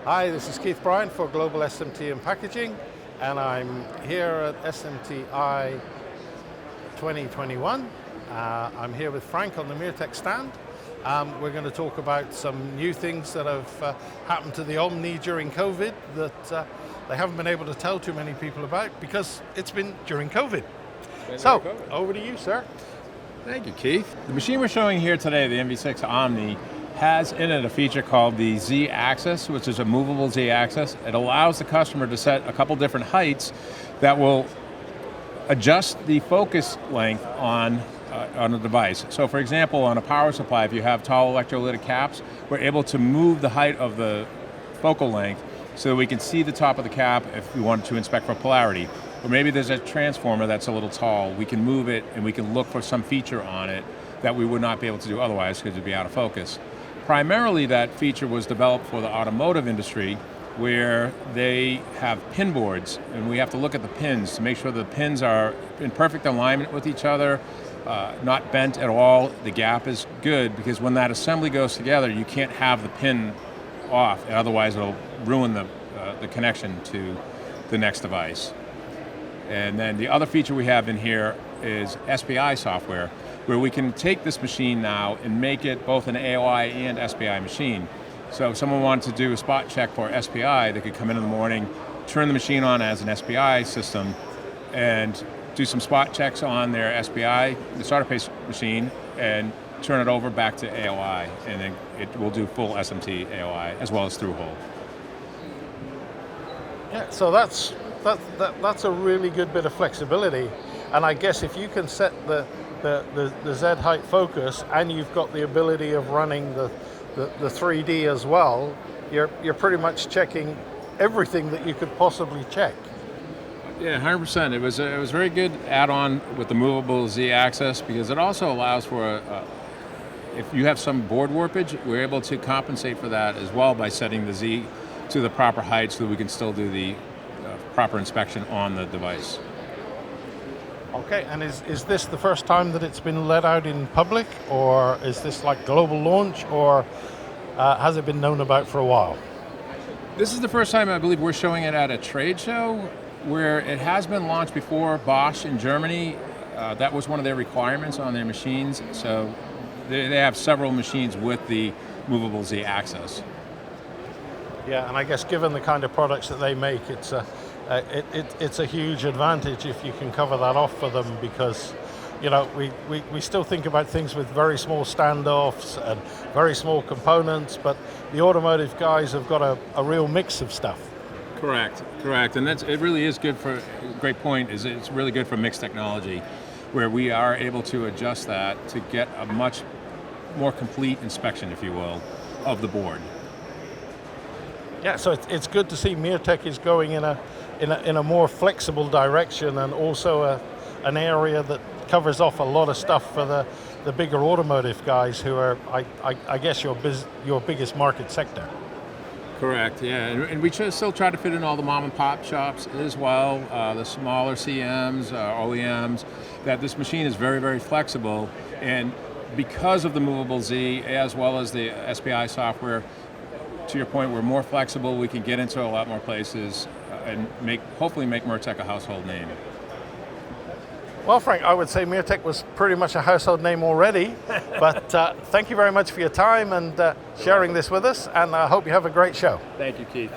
Hi, this is Keith Brant for Global SMT and Packaging, and I'm here at SMTAI 2021. I'm here with Frank on the MIRTEC stand. We're going to talk about some new things that have happened to the Omni during COVID that they haven't been able to tell too many people about because it's been during COVID. Over to you, sir. Thank you, Keith. The machine we're showing here today, the MV6 Omni, has in it a feature called the ZAxis, which is a movable Z-axis. It allows the customer to set a couple different heights that will adjust the focus length on a device. So for example, on a power supply, if you have tall electrolytic caps, we're able to move the height of the focal length so that we can see the top of the cap if we wanted to inspect for polarity. Or maybe there's a transformer that's a little tall, we can move it and we can look for some feature on it that we would not be able to do otherwise because it'd be out of focus. Primarily that feature was developed for the automotive industry where they have pin boards and we have to look at the pins to make sure the pins are in perfect alignment with each other, not bent at all. The gap is good because when that assembly goes together you can't have the pin off, otherwise it'll ruin the connection to the next device. And then the other feature we have in here is SPI software, where we can take this machine now and make it both an AOI and SPI machine. So if someone wanted to do a spot check for SPI, they could come in the morning, turn the machine on as an SPI system, and do some spot checks on their SPI, the starter pace machine, and turn it over back to AOI, and then it will do full SMT AOI as well as through hole. Yeah, so that's a really good bit of flexibility, and I guess if you can set the Z height focus and you've got the ability of running the 3D as well, you're pretty much checking everything that you could possibly check. Yeah, 100%. It was a very good add-on with the movable Z-axis because it also allows for if you have some board warpage, we're able to compensate for that as well by setting the Z to the proper height so that we can still do the proper inspection on the device. Okay, and is this the first time that it's been let out in public, or is this like global launch, or has it been known about for a while? This is the first time I believe we're showing it at a trade show where it has been launched before. Bosch in Germany, that was one of their requirements on their machines, so they have several machines with the movable Z-axis. Yeah, and I guess given the kind of products that they make, it's a huge advantage if you can cover that off for them, because you know we still think about things with very small standoffs and very small components, but the automotive guys have got a real mix of stuff. Correct, and it really is good for, great point, is it's really good for mixed technology, where we are able to adjust that to get a much more complete inspection, if you will, of the board. Yeah, so it's good to see MIRTEC is going in a more flexible direction, and also an area that covers off a lot of stuff for the bigger automotive guys who are, I guess, your biggest market sector. Correct, yeah, and we still try to fit in all the mom and pop shops as well, the smaller CMs, OEMs, that this machine is very, very flexible, and because of the movable Z as well as the SPI software, to your point, we're more flexible, we can get into a lot more places and hopefully make MIRTEC a household name. Well, Frank, I would say MIRTEC was pretty much a household name already, but thank you very much for your time and sharing this with us, and I hope you have a great show. Thank you, Keith.